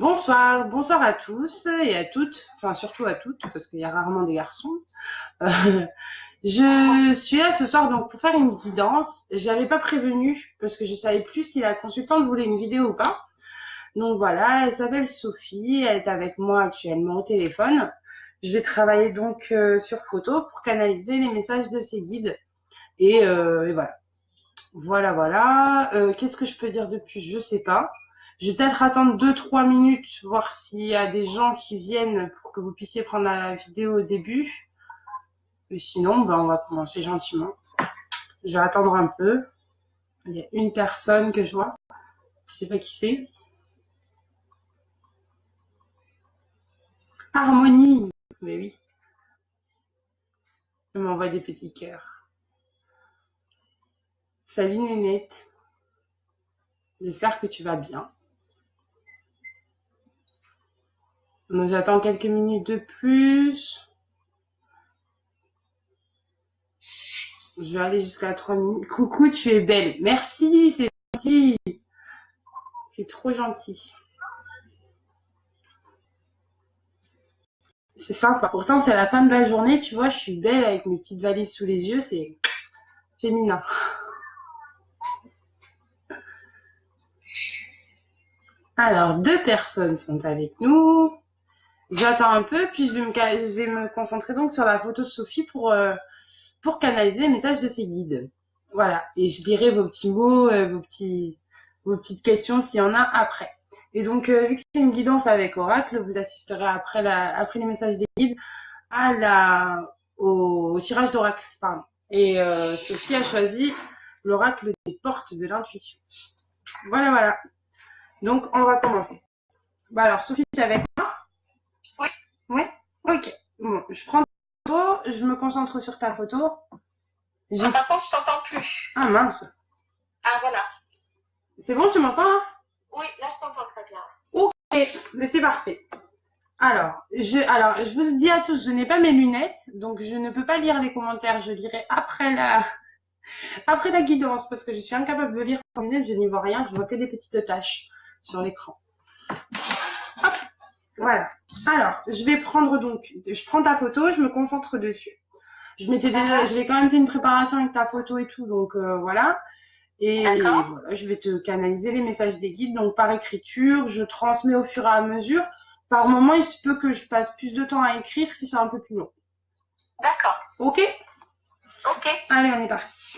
Bonsoir, bonsoir à tous et à toutes, enfin surtout à toutes, parce qu'il y a rarement des garçons. Euh, je suis là ce soir donc pour faire une guidance. J'avais pas prévenu parce que je savais plus si la consultante voulait une vidéo ou pas. Donc voilà, elle s'appelle Sophie, elle est avec moi actuellement au téléphone. Je vais travailler donc sur photo pour canaliser les messages de ces guides. Et voilà. Voilà. Qu'est-ce que je peux dire de plus? Je sais pas. Je vais peut-être attendre 2-3 minutes, voir s'il y a des gens qui viennent pour que vous puissiez prendre la vidéo au début. Et sinon, on va commencer gentiment. Je vais attendre un peu. Il y a une personne que je vois. Je sais pas qui c'est. Harmonie. Mais oui, elle m'envoie des petits cœurs. Salut Nénette. J'espère que tu vas bien. Donc, j'attends quelques minutes de plus. Je vais aller jusqu'à 3 minutes. Coucou, tu es belle. Merci, c'est gentil. C'est trop gentil. C'est sympa. Pourtant, c'est la fin de la journée, tu vois, je suis belle avec mes petites valises sous les yeux, c'est féminin. Alors, 2 personnes sont avec nous. J'attends un peu, puis je vais me concentrer donc sur la photo de Sophie pour canaliser le message de ses guides. Voilà. Et je lirai vos petits mots, vos petites questions s'il y en a après. Et donc, vu que c'est une guidance avec Oracle, vous assisterez après les messages des guides au tirage d'Oracle. Pardon. Et Sophie a choisi l'Oracle des portes de l'intuition. Voilà. Donc, on va commencer. Bah alors, Sophie, t'es avec moi? Oui. Oui. Ok. Bon, je prends ta photo, je me concentre sur ta photo. Par contre, je t'entends plus. Ah mince. Ah, voilà. C'est bon, tu m'entends là? Oui, là, je t'entends très bien. Ok, mais c'est parfait. Alors, je vous dis à tous, je n'ai pas mes lunettes, donc je ne peux pas lire les commentaires. Je lirai après la guidance, parce que je suis incapable de lire sans lunettes, je n'y vois rien, je vois que des petites taches sur l'écran. Hop, voilà. Alors, je prends ta photo, je me concentre dessus. J'avais quand même fait une préparation avec ta photo et tout, donc voilà. Et voilà, je vais te canaliser les messages des guides, donc par écriture, je transmets au fur et à mesure. Par moment, il se peut que je passe plus de temps à écrire si c'est un peu plus long. D'accord. Ok? Ok. Allez, on est parti.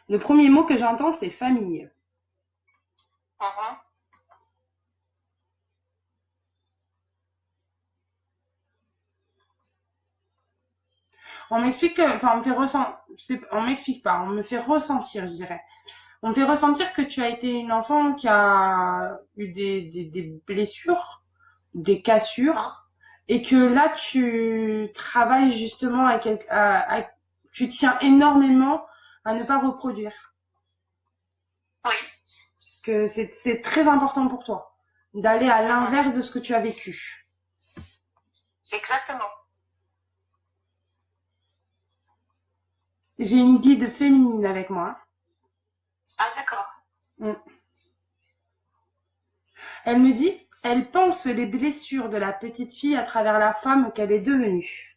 Le premier mot que j'entends, c'est famille. On m'explique enfin, on me fait ressentir, on m'explique pas, on me fait ressentir, je dirais. On me fait ressentir que tu as été une enfant qui a eu des blessures, des cassures, et que là, tu travailles justement tu tiens énormément à ne pas reproduire. Oui. Que c'est très important pour toi d'aller à l'inverse de ce que tu as vécu. Exactement. J'ai une guide féminine avec moi. Ah, d'accord. Elle me dit, elle pense les blessures de la petite fille à travers la femme qu'elle est devenue.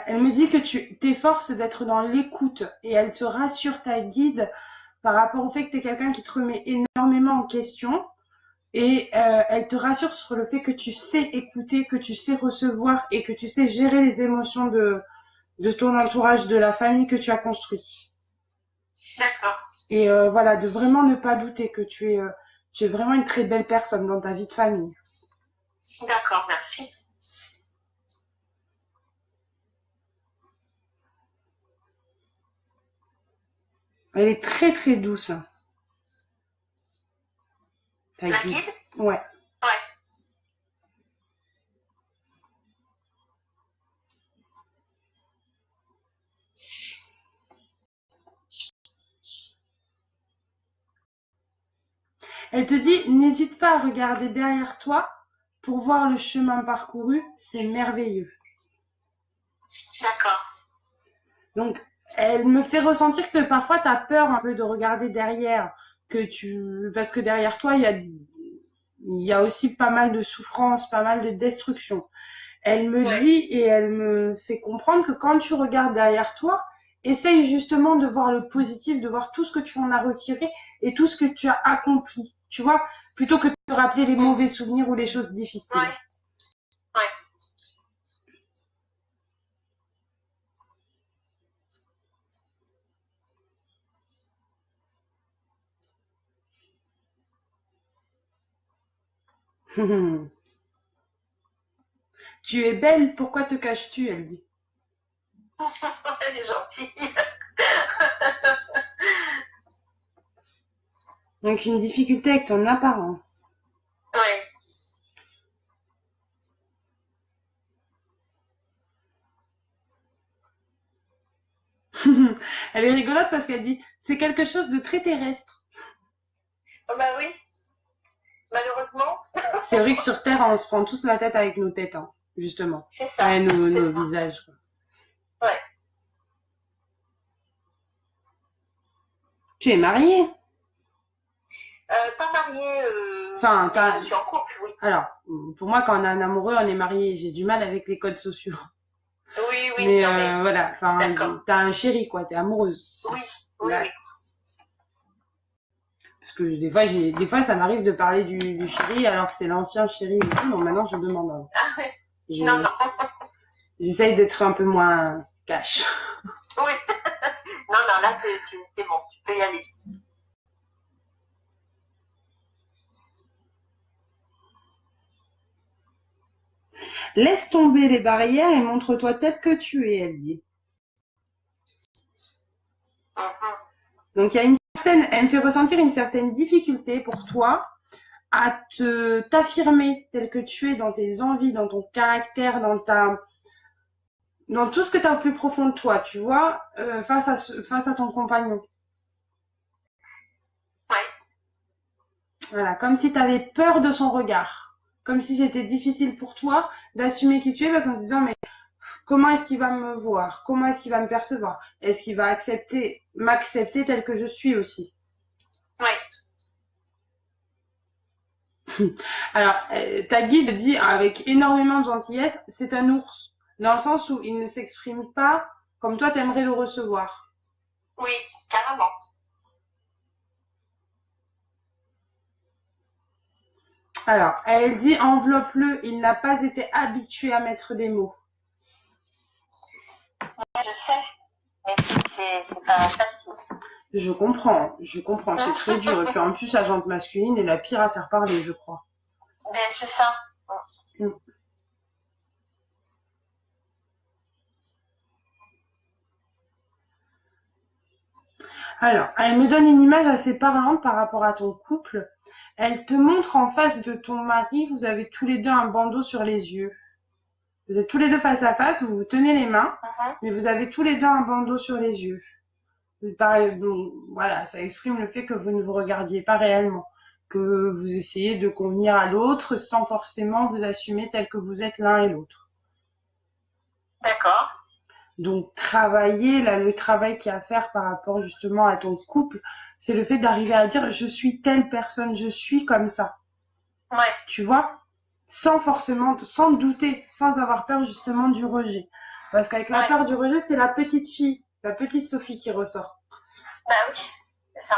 Elle me dit que tu t'efforces d'être dans l'écoute et elle se rassure, ta guide, par rapport au fait que tu es quelqu'un qui te remet énormément en question. Et elle te rassure sur le fait que tu sais écouter, que tu sais recevoir et que tu sais gérer les émotions de ton entourage, de la famille que tu as construit. D'accord. Et voilà, de vraiment ne pas douter que tu es vraiment une très belle personne dans ta vie de famille. D'accord, merci. Elle est très très douce. Ta La guide. guide? Ouais. Ouais. Elle te dit, n'hésite pas à regarder derrière toi pour voir le chemin parcouru, c'est merveilleux. D'accord. Donc, elle me fait ressentir que parfois tu as peur un peu de regarder derrière, parce que derrière toi, il y a aussi pas mal de souffrance, pas mal de destruction. Elle me Ouais. dit et elle me fait comprendre que quand tu regardes derrière toi, essaye justement de voir le positif, de voir tout ce que tu en as retiré et tout ce que tu as accompli. Tu vois, plutôt que de te rappeler les mauvais souvenirs ou les choses difficiles. Ouais. Ouais. Tu es belle, pourquoi te caches-tu? Elle dit. Elle est gentille. Donc une difficulté avec ton apparence. Ouais. Elle est rigolote parce qu'elle dit c'est quelque chose de très terrestre. Oh bah oui, malheureusement, C'est vrai que sur Terre, on se prend tous la tête avec nos têtes, hein, justement. c'est ça. Ouais, nos C'est ça. visages. Quoi. Ouais. Tu es mariée? Pas mariée, Enfin, mais je suis en couple, oui. Alors, pour moi, quand on est un amoureux, on est marié. J'ai du mal avec les codes sociaux. Oui, oui, Mais non, mais voilà, enfin, d'accord. t'as un chéri, quoi. T'es amoureuse. Oui, oui, Là, oui. parce que des fois, ça m'arrive de parler du chéri alors que c'est l'ancien chéri et tout. Donc maintenant, je demande. Hein. Ah ouais. Je- Non, non. J'essaye d'être un peu moins cash. Oui. Non, non, là, c'est bon, tu peux y aller. Laisse tomber les barrières et montre-toi tel que tu es, elle dit. Mhm. Donc il y a elle me fait ressentir une certaine difficulté pour toi à t'affirmer tel que tu es dans tes envies, dans ton caractère, dans tout ce que tu as au plus profond de toi, tu vois, face à ton compagnon. Ouais. Voilà, comme si tu avais peur de son regard, comme si c'était difficile pour toi d'assumer qui tu es, parce qu'en se disant mais comment est-ce qu'il va me voir? Comment est-ce qu'il va me percevoir? Est-ce qu'il va m'accepter tel que je suis aussi? Ouais. Alors, ta guide dit avec énormément de gentillesse, c'est un ours, dans le sens où il ne s'exprime pas comme toi t'aimerais le recevoir. Oui, carrément. Alors, elle dit enveloppe-le, il n'a pas été habitué à mettre des mots. Je sais, mais c'est pas facile. Je comprends, c'est très dur. Et puis en plus, la jante masculine est la pire à faire parler, je crois. Mais c'est ça. Mm. Alors, elle me donne une image assez parlante par rapport à ton couple. Elle te montre en face de ton mari, vous avez tous les deux un bandeau sur les yeux. Vous êtes tous les deux face à face, vous vous tenez les mains, mais vous avez tous les deux un bandeau sur les yeux. Bon, voilà, ça exprime le fait que vous ne vous regardiez pas réellement, que vous essayez de convenir à l'autre sans forcément vous assumer tel que vous êtes l'un et l'autre. D'accord. Donc travailler, là, le travail qu'il y a à faire par rapport justement à ton couple, c'est le fait d'arriver à dire je suis telle personne, je suis comme ça. Ouais. Tu vois, sans douter, sans avoir peur justement du rejet. Parce qu'avec la peur du rejet, c'est la petite fille, la petite Sophie qui ressort. Bah oui, c'est ça.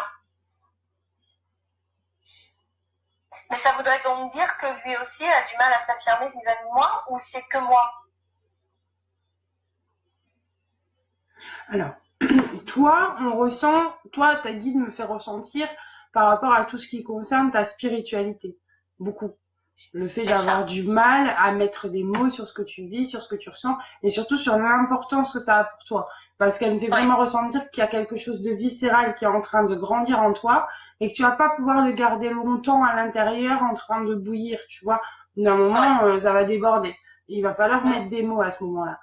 Mais ça voudrait donc dire que lui aussi a du mal à s'affirmer vis-à-vis de moi, ou c'est que moi? Alors, toi, ta guide me fait ressentir par rapport à tout ce qui concerne ta spiritualité. Beaucoup. Le fait d'avoir du mal à mettre des mots sur ce que tu vis, sur ce que tu ressens, et surtout sur l'importance que ça a pour toi. Parce qu'elle me fait vraiment ressentir qu'il y a quelque chose de viscéral qui est en train de grandir en toi, et que tu vas pas pouvoir le garder longtemps à l'intérieur en train de bouillir, tu vois. D'un moment, ça va déborder. Il va falloir mettre des mots à ce moment-là.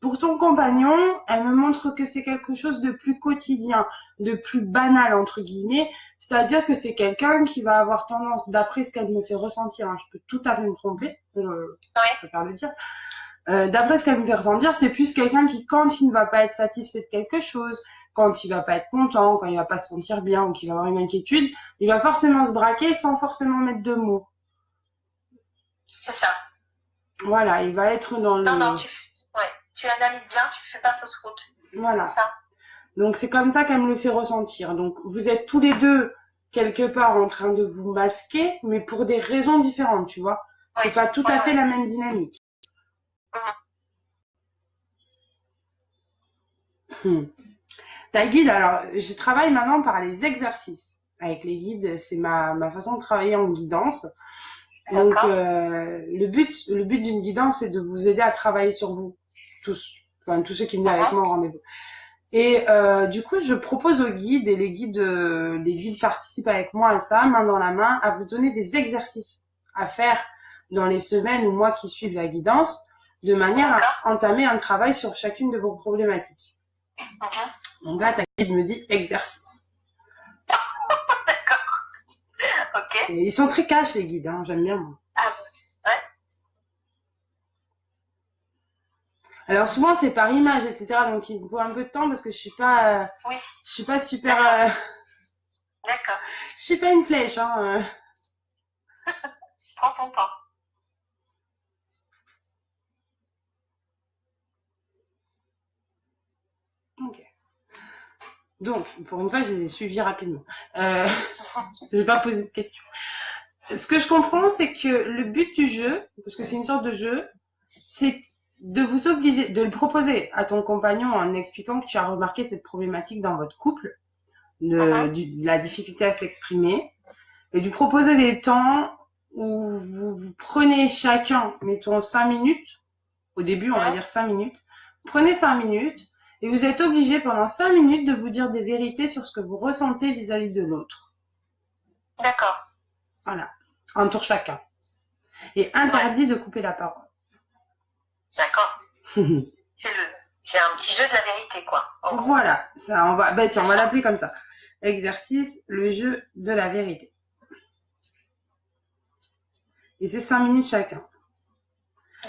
Pour ton compagnon, elle me montre que c'est quelque chose de plus quotidien, de plus banal, entre guillemets. C'est-à-dire que c'est quelqu'un qui va avoir tendance, d'après ce qu'elle me fait ressentir, hein, je peux tout à fait me tromper, je préfère le dire. D'après ce qu'elle me fait ressentir, c'est plus quelqu'un qui, quand il ne va pas être satisfait de quelque chose, quand il va pas être content, quand il va pas se sentir bien ou qu'il va avoir une inquiétude, il va forcément se braquer sans forcément mettre de mots. C'est ça. Voilà, il va être dans Non, tu analyses bien, tu fais pas fausse route. Voilà. C'est ça. Donc c'est comme ça qu'elle me le fait ressentir. Donc vous êtes tous les deux quelque part en train de vous masquer, mais pour des raisons différentes, tu vois. C'est pas tout à fait la même dynamique. Ta guide, alors je travaille maintenant par les exercices. Avec les guides, c'est ma façon de travailler en guidance. Donc le but d'une guidance, c'est de vous aider à travailler sur vous tous, enfin tous ceux qui viennent avec moi au rendez-vous. Et du coup, je propose aux guides et les guides participent avec moi à ça, main dans la main, à vous donner des exercices à faire dans les semaines ou mois qui suivent la guidance, de manière à entamer un travail sur chacune de vos problématiques. Donc là, ta guide me dit exercice. D'accord. Ok. Et ils sont très cash les guides, hein, j'aime bien moi. Ah, ouais. Alors souvent c'est par image, etc. Donc il me faut un peu de temps parce que je suis pas super. D'accord. Je suis pas une flèche, hein. Prends ton temps. Ok. Donc pour une fois j'ai suivi rapidement. J'ai pas posé de questions. Ce que je comprends, c'est que le but du jeu, parce que c'est une sorte de jeu, c'est de vous obliger, de le proposer à ton compagnon en expliquant que tu as remarqué cette problématique dans votre couple, de la difficulté à s'exprimer, et de lui proposer des temps où vous prenez chacun, mettons 5 minutes, au début on va dire 5 minutes, prenez 5 minutes, et vous êtes obligé pendant 5 minutes de vous dire des vérités sur ce que vous ressentez vis-à-vis de l'autre. D'accord. Voilà. Un tour chacun. Et interdit de couper la parole. D'accord. C'est un petit jeu de la vérité, quoi. Voilà. Ça, on va l'appeler comme ça. Exercice, le jeu de la vérité. Et c'est 5 minutes chacun.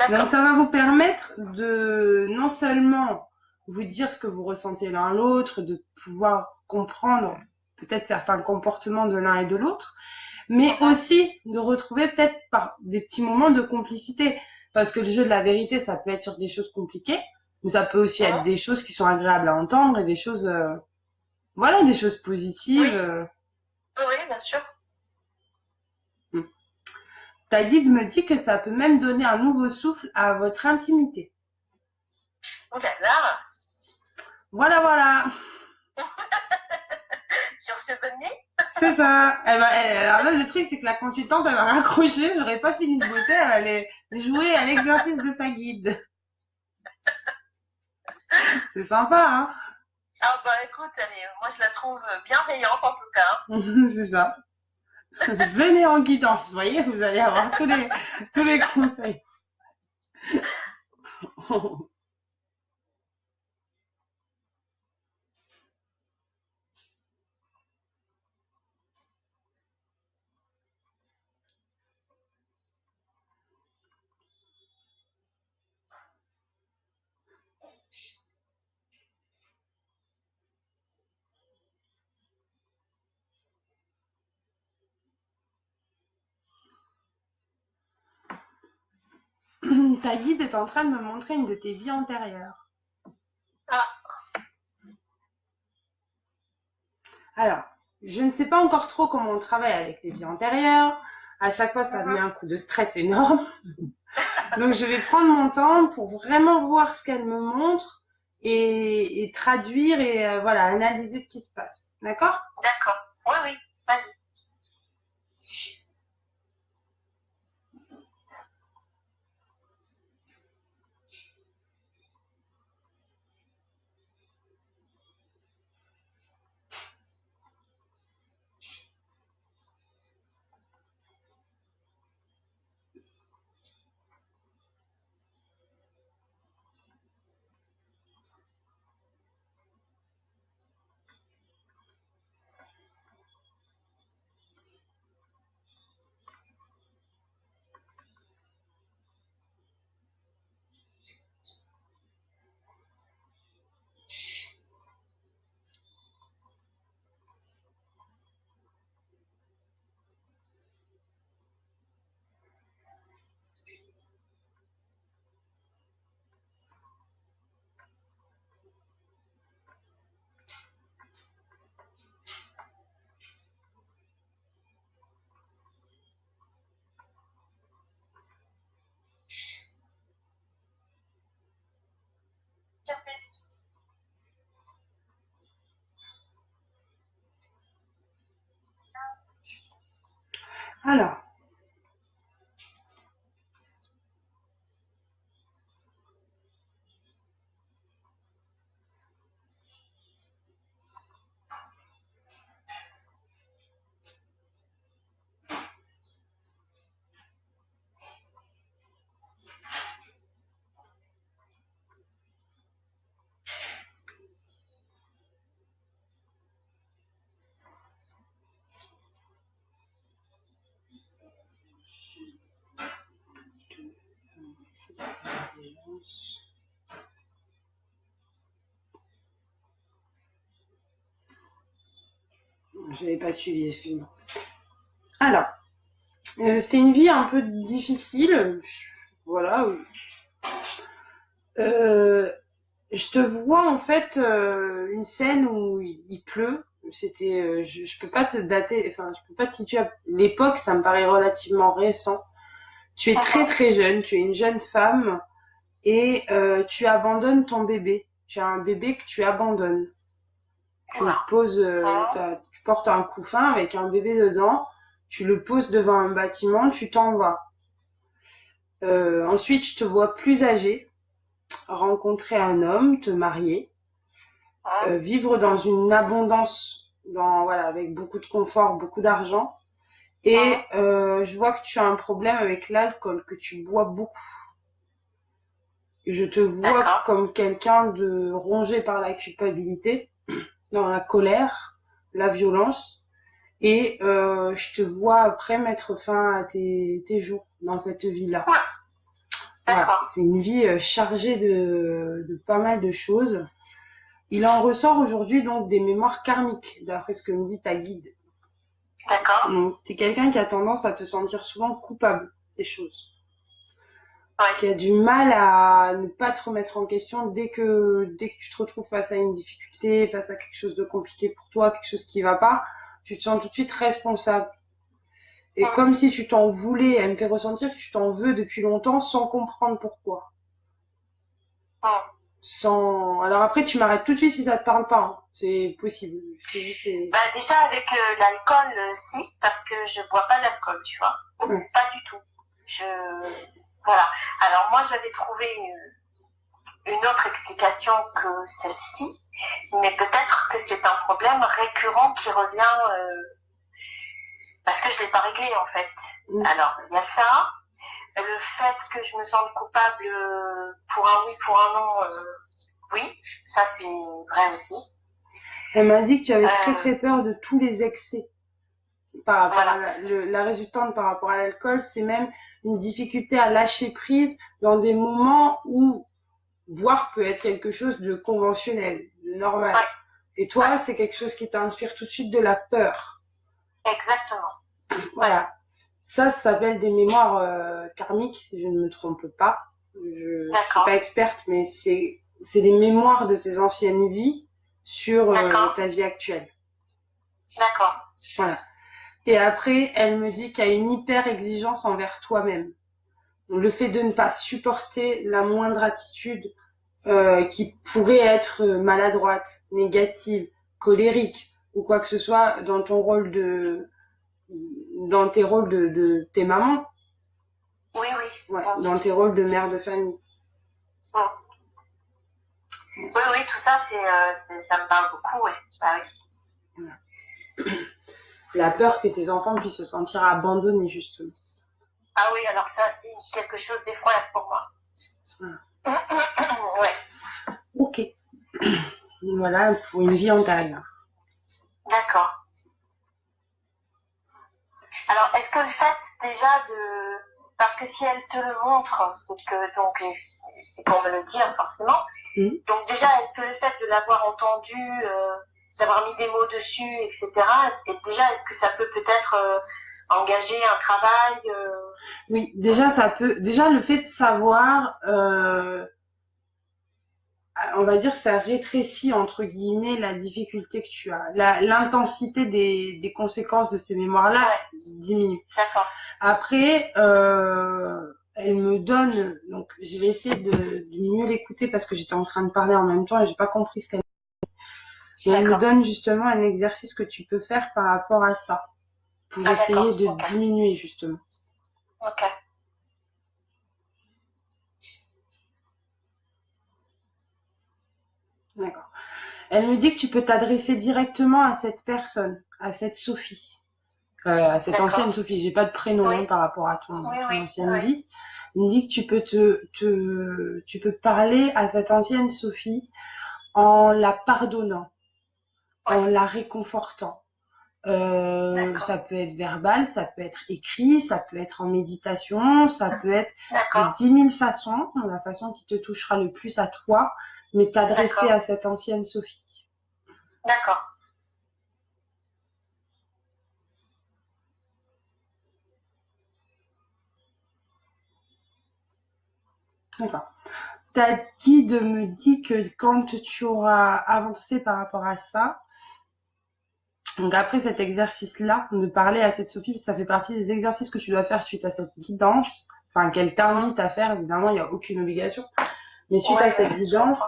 Donc ça va vous permettre de non seulement vous dire ce que vous ressentez l'un l'autre, de pouvoir comprendre peut-être certains comportements de l'un et de l'autre, mais aussi de retrouver peut-être par des petits moments de complicité. Parce que le jeu de la vérité, ça peut être sur des choses compliquées, mais ça peut aussi être des choses qui sont agréables à entendre et des choses, des choses positives. Oui, bien sûr. Ta guide me dit que ça peut même donner un nouveau souffle à votre intimité. Oh là là. Voilà. Sur ce bonnet. C'est ça. Alors là, le truc, c'est que la consultante, elle va raccrocher, j'aurais pas fini de bosser, elle va aller jouer à l'exercice de sa guide. C'est sympa, hein? Ah bah écoute, moi je la trouve bienveillante en tout cas. C'est ça. Venez en guidance, vous voyez, vous allez avoir tous les conseils. Ta guide est en train de me montrer une de tes vies antérieures. Ah. Alors, je ne sais pas encore trop comment on travaille avec les vies antérieures. À chaque fois, ça met un coup de stress énorme. Donc, je vais prendre mon temps pour vraiment voir ce qu'elle me montre et traduire et analyser ce qui se passe. D'accord? D'accord. Oui, vas-y. Alors, j'avais pas suivi, excuse-moi. Alors, c'est une vie un peu difficile, voilà. Je te vois en fait une scène où il pleut. C'était, je peux pas te dater, enfin, je peux pas te situer à l'époque. Ça me paraît relativement récent. Tu es très très jeune, tu es une jeune femme et tu abandonnes ton bébé. Tu as un bébé que tu abandonnes. Tu le poses, tu portes un couffin avec un bébé dedans. Tu le poses devant un bâtiment, tu t'en vas. Ensuite, je te vois plus âgée, rencontrer un homme, te marier, vivre dans une abondance, voilà, avec beaucoup de confort, beaucoup d'argent. Et je vois que tu as un problème avec l'alcool, que tu bois beaucoup. Je te vois comme quelqu'un de rongé par la culpabilité, dans la colère, la violence. Et je te vois après mettre fin à tes jours dans cette vie-là. Voilà, c'est une vie chargée de pas mal de choses. Il en ressort aujourd'hui donc des mémoires karmiques, d'après ce que me dit ta guide. D'accord. Donc, t'es quelqu'un qui a tendance à te sentir souvent coupable des choses. Qui a du mal à ne pas te remettre en question dès que tu te retrouves face à une difficulté, face à quelque chose de compliqué pour toi, quelque chose qui va pas, tu te sens tout de suite responsable. Et comme si tu t'en voulais, elle me fait ressentir que tu t'en veux depuis longtemps sans comprendre pourquoi. Alors après, tu m'arrêtes tout de suite si ça te parle pas, hein. C'est possible. Je te dis, c'est... Bah, déjà, avec l'alcool, si, parce que je bois pas d'alcool, tu vois. Pas du tout. Voilà. Alors, moi, j'avais trouvé une autre explication que celle-ci, mais peut-être que c'est un problème récurrent qui revient, parce que je l'ai pas réglé, en fait. Alors, il y a ça. Le fait que je me sente coupable pour un oui, pour un non, oui, ça c'est vrai aussi. Elle m'a dit que tu avais très très peur de tous les excès par rapport à la résultante par rapport à l'alcool. C'est même une difficulté à lâcher prise dans des moments où boire peut être quelque chose de conventionnel, de normal. Et toi, c'est quelque chose qui t'inspire tout de suite de la peur. Exactement. Voilà. Ça s'appelle des mémoires karmiques, si je ne me trompe pas. Je ne suis pas experte, mais c'est des mémoires de tes anciennes vies sur ta vie actuelle. D'accord. Voilà. Et après, elle me dit qu'il y a une hyper exigence envers toi-même. Donc, le fait de ne pas supporter la moindre attitude qui pourrait être maladroite, négative, colérique ou quoi que ce soit dans ton rôle dans tes rôles de tes mamans. Oui, oui. Ouais, dans tes rôles de mère de famille. Oui, oui, tout ça, ça me parle beaucoup, ouais. Bah oui. Voilà. La peur que tes enfants puissent se sentir abandonnés, justement. Ah oui, alors ça, c'est quelque chose d'effroyable pour moi. Ouais. Ok. Voilà, pour une vie antérieure. D'accord. Alors, est-ce que le fait déjà parce que si elle te le montre, c'est que donc c'est pour me le dire forcément. Donc déjà, est-ce que le fait de l'avoir entendu, d'avoir mis des mots dessus, etc. Et déjà, est-ce que ça peut peut-être engager un travail Oui, déjà ça peut. Déjà le fait de savoir, on va dire, ça rétrécit entre guillemets la difficulté que tu as, l'intensité des conséquences de ces mémoires-là diminue. D'accord. Après, elle me donne, donc je vais essayer de mieux l'écouter parce que j'étais en train de parler en même temps et j'ai pas compris ce qu'elle dit. Et elle me donne justement un exercice que tu peux faire par rapport à ça. pour essayer de ok. diminuer justement. Ok. D'accord. Elle me dit que tu peux t'adresser directement à cette personne, à cette Sophie, à cette ancienne Sophie. J'ai pas de prénom Oui. par rapport à ton Oui. ancienne vie. Elle me dit que tu peux tu peux parler à cette ancienne Sophie en la pardonnant, en la réconfortant. Ça peut être verbal, ça peut être écrit, ça peut être en méditation, ça peut être de 10 000 façons, la façon qui te touchera le plus à toi, mais t'adresser à cette ancienne Sophie. D'accord. D'accord. Ta guide me dit que quand tu auras avancé par rapport à ça, donc après cet exercice-là, de parler à cette Sophie, ça fait partie des exercices que tu dois faire suite à cette guidance, enfin qu'elle t'invite à faire, évidemment il n'y a aucune obligation, mais suite à cette guidance,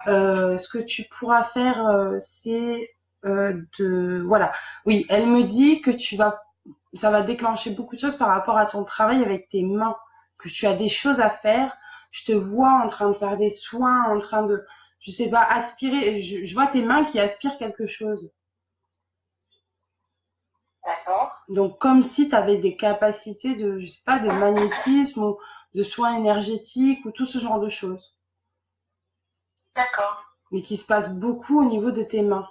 ce que tu pourras faire, c'est voilà, oui, elle me dit que ça va déclencher beaucoup de choses par rapport à ton travail avec tes mains, que tu as des choses à faire. Je te vois en train de faire des soins, en train de, je sais pas, aspirer. Je vois tes mains qui aspirent quelque chose. D'accord. Donc, comme si tu avais des capacités de, je sais pas, de magnétisme ou de soins énergétiques ou tout ce genre de choses. D'accord. Mais qui se passe beaucoup au niveau de tes mains.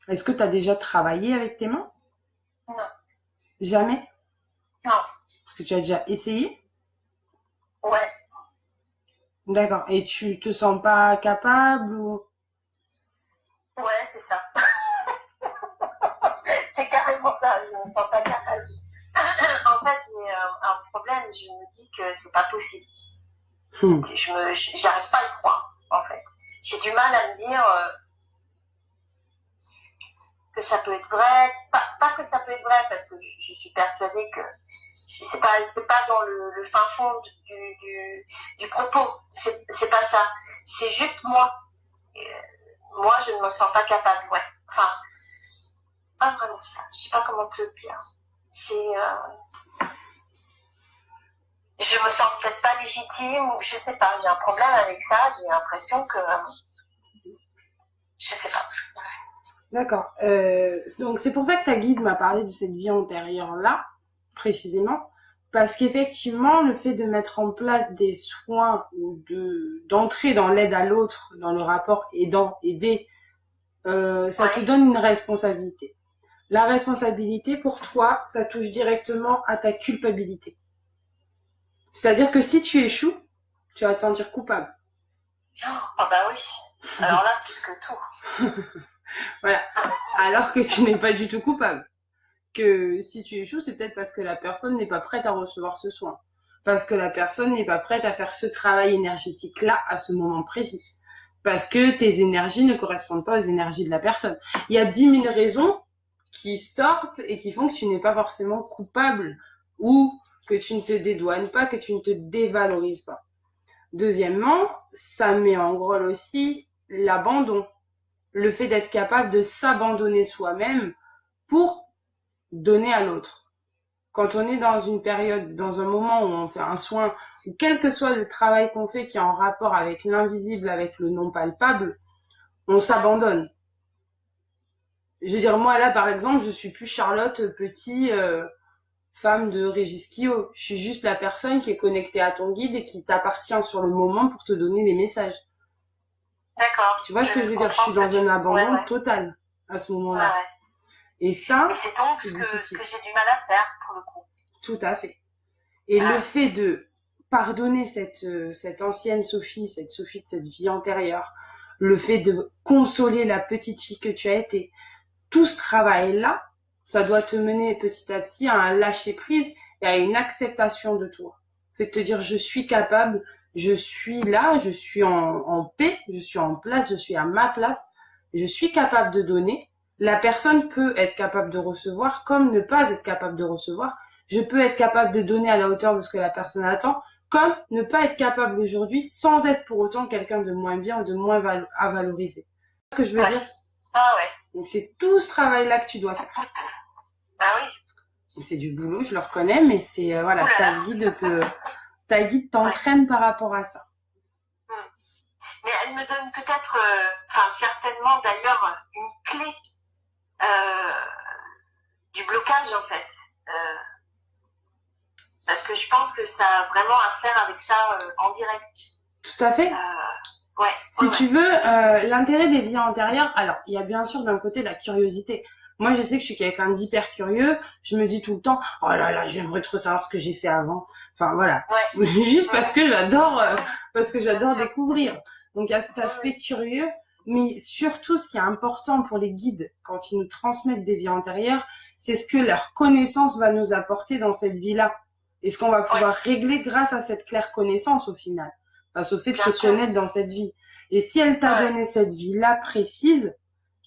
Est-ce que tu as déjà travaillé avec tes mains? Non. Jamais? Non. Est-ce que tu as déjà essayé? Ouais. D'accord. Et tu te sens pas capable ou... Ouais, c'est ça. C'est carrément ça, je me sens pas capable. En fait, j'ai un problème, je me dis que c'est pas possible. J'arrive pas à y croire, en fait. J'ai du mal à me dire que ça peut être vrai. Pas que ça peut être vrai, parce que je suis persuadée que c'est pas dans le fin fond du propos. C'est pas ça. C'est juste moi. Moi, je ne me sens pas capable, ouais. Enfin, c'est pas vraiment ça. Je sais pas comment te dire. Je me sens peut-être pas légitime, ou je sais pas, j'ai un problème avec ça, j'ai l'impression que, je sais pas. D'accord. Donc c'est pour ça que ta guide m'a parlé de cette vie antérieure-là, précisément, parce qu'effectivement, le fait de mettre en place des soins ou d'entrer dans l'aide à l'autre, dans le rapport aidant-aider, ça te donne une responsabilité. La responsabilité, pour toi, ça touche directement à ta culpabilité. C'est-à-dire que si tu échoues, tu vas te sentir coupable. Ah bah oui. Alors là, plus que tout. Voilà. Alors que tu n'es pas du tout coupable. Que si tu échoues, c'est peut-être parce que la personne n'est pas prête à recevoir ce soin. Parce que la personne n'est pas prête à faire ce travail énergétique-là à ce moment précis. Parce que tes énergies ne correspondent pas aux énergies de la personne. Il y a 10 000 raisons qui sortent et qui font que tu n'es pas forcément coupable ou que tu ne te dédouanes pas, que tu ne te dévalorises pas. Deuxièmement, ça met en rôle aussi l'abandon. Le fait d'être capable de s'abandonner soi-même pour donner à l'autre. Quand on est dans une période, dans un moment où on fait un soin, ou quel que soit le travail qu'on fait qui est en rapport avec l'invisible, avec le non palpable, on s'abandonne. Je veux dire, moi là, par exemple, je suis plus Charlotte Petit, femme de Régis Kio. Je suis juste la personne qui est connectée à ton guide et qui t'appartient sur le moment pour te donner les messages. D'accord. Tu vois ce que je veux dire? Je suis dans un abandon total à ce moment-là. Ouais. Et ça, c'est donc ce que j'ai du mal à faire, pour le coup. Tout à fait. Et le fait de pardonner cette ancienne Sophie, cette Sophie de cette vie antérieure, le fait de consoler la petite fille que tu as été, tout ce travail-là, ça doit te mener petit à petit à un lâcher-prise et à une acceptation de toi. Le fait de te dire, je suis capable, je suis là, je suis en paix, je suis en place, je suis à ma place, je suis capable de donner. La personne peut être capable de recevoir comme ne pas être capable de recevoir. Je peux être capable de donner à la hauteur de ce que la personne attend, comme ne pas être capable aujourd'hui sans être pour autant quelqu'un de moins bien ou de moins à valoriser. C'est ce que je veux dire? Ah ouais. Donc c'est tout ce travail-là que tu dois faire. Ah oui. C'est du boulot, je le reconnais, mais c'est voilà, Ouh là là. ta guide t'entraîne par rapport à ça. Hmm. Mais elle me donne peut-être, enfin certainement d'ailleurs, une clé euh, du blocage en fait. Euh, Parce que je pense que ça a vraiment à faire avec ça en direct. Tout à fait. Ouais. Si Ouais, tu ouais. veux, l'intérêt des vies antérieures, alors il y a bien sûr d'un côté la curiosité. Moi, je sais que je suis quelqu'un d'hyper curieux. Je me dis tout le temps, oh là là, j'aimerais trop savoir ce que j'ai fait avant. Enfin voilà, Ouais. juste parce que Bien j'adore sûr. découvrir. Donc il y a cet Oui, aspect oui. curieux, mais surtout ce qui est important pour les guides quand ils nous transmettent des vies antérieures, c'est ce que leur connaissance va nous apporter dans cette vie-là et ce qu'on va Ouais. pouvoir régler grâce à cette claire connaissance au final, grâce au fait de Bien se sûr. connaître dans cette vie. Et si elle t'a Ouais. donné cette vie-là précise,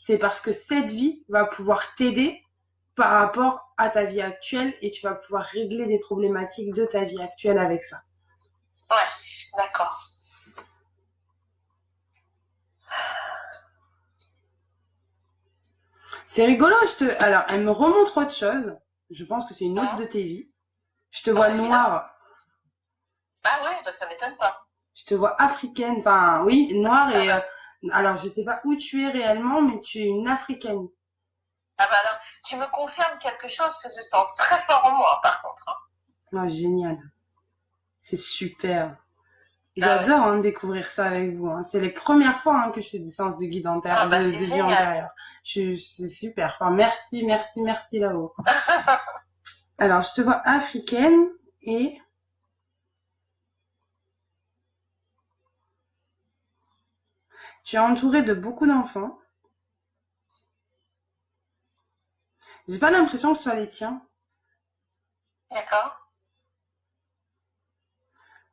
c'est parce que cette vie va pouvoir t'aider par rapport à ta vie actuelle et tu vas pouvoir régler des problématiques de ta vie actuelle avec ça. Ouais. D'accord. C'est rigolo, alors elle me remontre autre chose. Je pense que c'est une autre Hein. de tes vies. Je te Ah vois bah dis donc. noire, Ah ouais, bah ça m'étonne pas. je te vois africaine, enfin oui, noire Ah et bah, alors je sais pas où tu es réellement, mais tu es une africaine. ah bah alors, tu me confirmes quelque chose que je sens très fort en moi, par contre. Hein. Oh, génial, c'est super. Ah ouais. J'adore découvrir ça avec vous. C'est les premières fois que je fais des séances de guide Ah bah de c'est vie génial. antérieure. C'est super. Enfin, merci, merci, merci là-haut. Alors, je te vois africaine et tu es entourée de beaucoup d'enfants. J'ai pas l'impression que ce soit les tiens. D'accord.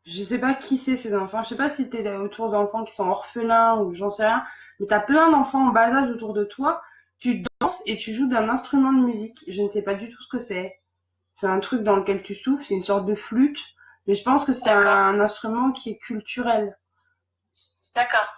Je sais pas qui c'est ces enfants. Je sais pas si t'es autour d'enfants qui sont orphelins ou j'en sais rien. Mais t'as plein d'enfants en bas âge autour de toi. Tu danses et tu joues d'un instrument de musique. Je ne sais pas du tout ce que c'est. C'est un truc dans lequel tu souffles, c'est une sorte de flûte, mais je pense que c'est D'accord. un instrument qui est culturel. D'accord.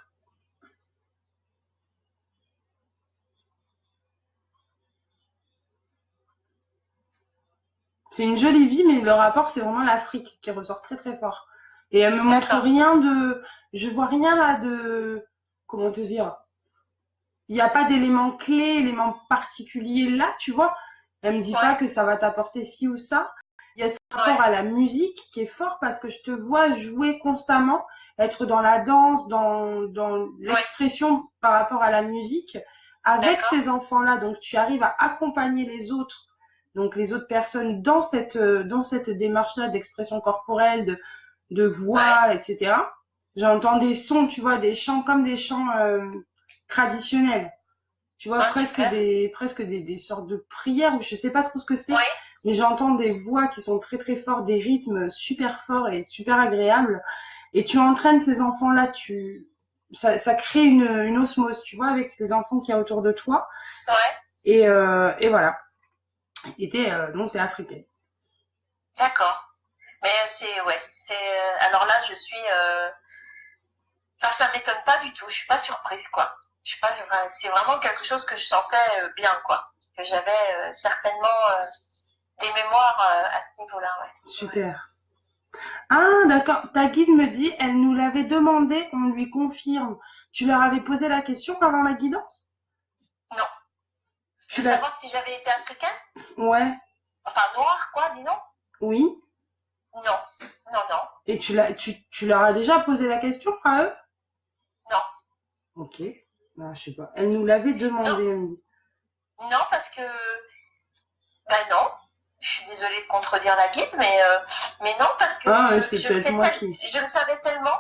C'est une jolie vie, mais le rapport, c'est vraiment l'Afrique qui ressort très très fort. Et elle me montre D'accord. rien de, je vois rien là de, comment te dire, il n'y a pas d'élément clé, élément particulier là, tu vois. Elle me dit pas Ouais. que ça va t'apporter ci ou ça. Il y a ce rapport Ouais. à la musique qui est fort parce que je te vois jouer constamment, être dans la danse, dans Ouais. l'expression par rapport à la musique avec D'accord. ces enfants-là. Donc tu arrives à accompagner les autres, donc les autres personnes dans cette démarche-là d'expression corporelle, de Ouais. voix, etc. J'entends des sons, tu vois, des chants comme des chants traditionnels. Tu vois, Ah super. presque des sortes de prières, ou je sais pas trop ce que c'est, Ouais. mais j'entends des voix qui sont très très fortes, des rythmes super forts et super agréables. Et tu entraînes ces enfants-là, ça crée une osmose, tu vois, avec les enfants qu'il y a autour de toi. Ouais. Et voilà. Et donc t'es africaine. D'accord. Mais c'est ouais. C'est alors là je suis. Enfin ça m'étonne pas du tout. Je suis pas surprise quoi. Je suis pas. Enfin, c'est vraiment quelque chose que je sentais bien quoi. Que j'avais certainement des mémoires à ce niveau-là. Ouais. Ouais. Super. Ah, d'accord. Ta guide me dit, elle nous l'avait demandé, on lui confirme. Tu leur avais posé la question pendant la guidance? Non. Tu De l'as, savoir si j'avais été africaine. ouais, Enfin noire quoi, disons. oui. Non. Non non Et tu leur as déjà posé la question à eux? non Ok. Ah, je sais pas. Elle nous l'avait non demandé, elle me dit. non parce que ben non. Je suis désolée de contredire la guide, mais non parce que Ah, ouais, c'est peut-être moi qui. je le savais tellement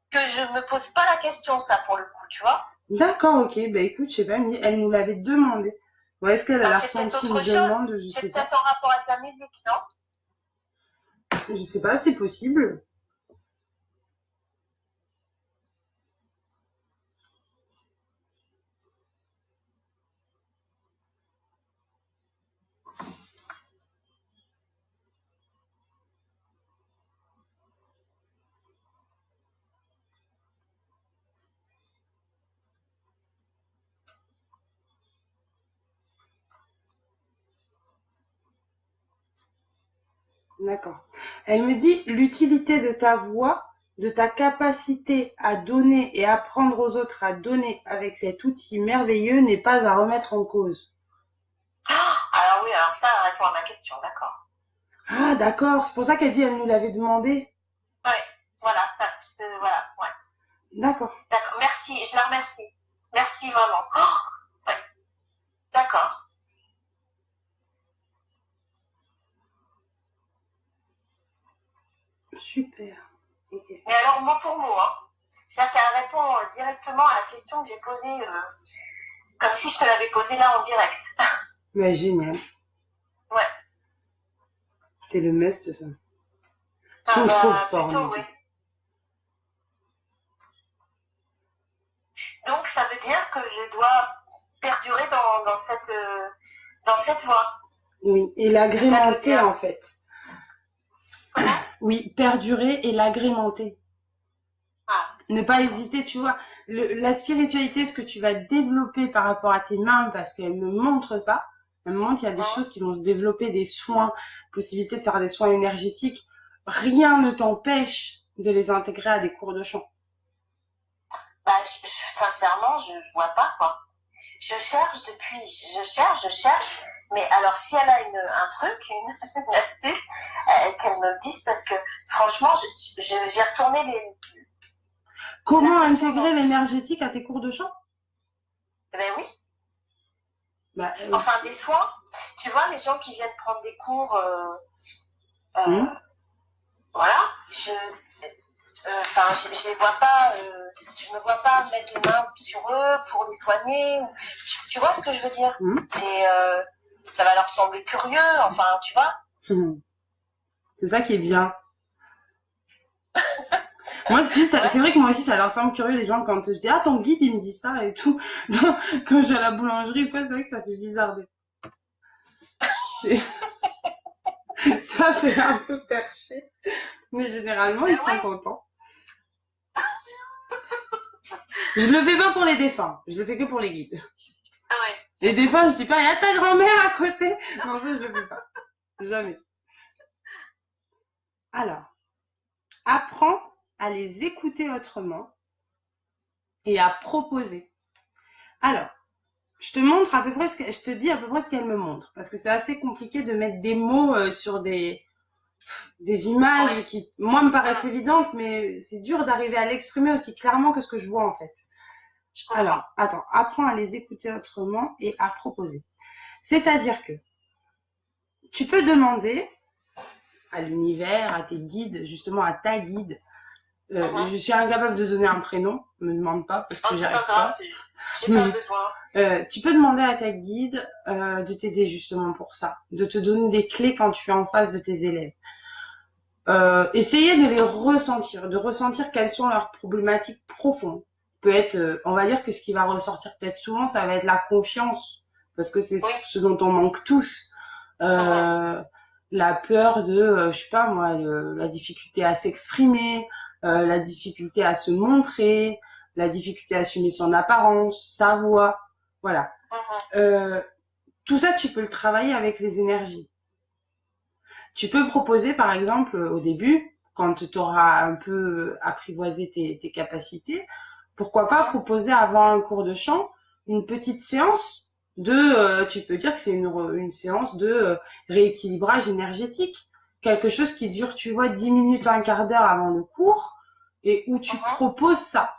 que je me pose pas la question ça pour le coup, tu vois. D'accord, ok. Bah écoute, je sais pas, elle me dit, elle nous l'avait demandé. Ouais, est-ce qu'elle Donc a c'est peut-être ressenti autre une chose. demande? Je C'est sais pas. peut-être en rapport avec la musique, non? Je sais pas, c'est possible. D'accord. Elle me dit l'utilité de ta voix, de ta capacité à donner et apprendre aux autres à donner avec cet outil merveilleux n'est pas à remettre en cause. Alors oui, alors ça répond à ma question, d'accord. Ah, d'accord. C'est pour ça qu'elle dit elle nous l'avait demandé. Ouais, voilà, voilà, ouais. D'accord. D'accord, merci, je la remercie. Merci vraiment. Ouais, d'accord. Super. Okay. Mais alors, mot pour mot, hein. C'est-à-dire qu'elle répond directement à la question que j'ai posée, comme si je te l'avais posée là en direct. Mais génial. Ouais. C'est le must, ça. Ils Ah sont trop forts. plutôt, oui. Donc, ça veut dire que je dois perdurer dans cette voie. Oui, et l'agrémenter, en fait. Comment? Oui, perdurer et l'agrémenter. Ah. Ne pas hésiter, tu vois. La spiritualité, ce que tu vas développer par rapport à tes mains, parce qu'elle me montre ça. Elle me montre qu'il y a des choses qui vont se développer, des soins, possibilité de faire des soins énergétiques. Rien ne t'empêche de les intégrer à des cours de chant. Bah, sincèrement, je vois pas, quoi. Je cherche, mais alors si elle a un truc, une astuce, qu'elle me le dise, parce que franchement, j'ai retourné Comment intégrer l'énergétique à tes cours de chant? Ben oui. Bah, enfin, des soins. Tu vois, les gens qui viennent prendre des cours, voilà, je les vois pas, je me vois pas mettre les mains sur eux pour les soigner. Tu vois ce que je veux dire? C'est, ça va leur sembler curieux, enfin, tu vois? C'est ça qui est bien. Moi aussi, c'est vrai que moi aussi, ça leur semble curieux les gens quand je dis ah ton guide il me dit ça et tout. Quand je vais à la boulangerie ou quoi, c'est vrai que ça fait bizarre. Ça fait un peu perché, mais généralement ils sont contents. Je le fais pas pour les défunts, je le fais que pour les guides. Ah ouais. Les défunts, je dis pas il y a ta grand-mère à côté. Non, ça je le fais pas, jamais. Alors, apprends à les écouter autrement et à proposer. Alors, je te montre à peu près je te dis à peu près ce qu'elle me montre, parce que c'est assez compliqué de mettre des mots sur des images qui, moi, me paraissent évidentes, mais c'est dur d'arriver à l'exprimer aussi clairement que ce que je vois en fait. Alors, attends, apprends à les écouter autrement et à proposer. C'est-à-dire que tu peux demander à l'univers, à tes guides, justement à ta guide. Je suis incapable de donner un prénom, me demande pas parce que j'arrive pas. J'ai pas besoin. Tu peux demander à ta guide de t'aider justement pour ça, de te donner des clés quand tu es en face de tes élèves. Essayer de les ressentir, de ressentir quelles sont leurs problématiques profondes. Peut être, on va dire que ce qui va ressortir peut-être souvent, ça va être la confiance, parce que c'est ce dont on manque tous. La peur de, je sais pas moi, la difficulté à s'exprimer, la difficulté à se montrer, la difficulté à assumer son apparence, sa voix, voilà. Tout ça, tu peux le travailler avec les énergies. Tu peux proposer, par exemple, au début, quand tu auras un peu apprivoisé tes capacités, pourquoi pas proposer avant un cours de chant une petite séance de, tu peux dire que c'est une séance de rééquilibrage énergétique. Quelque chose qui dure, tu vois, 10 minutes, un quart d'heure avant le cours et où tu proposes ça.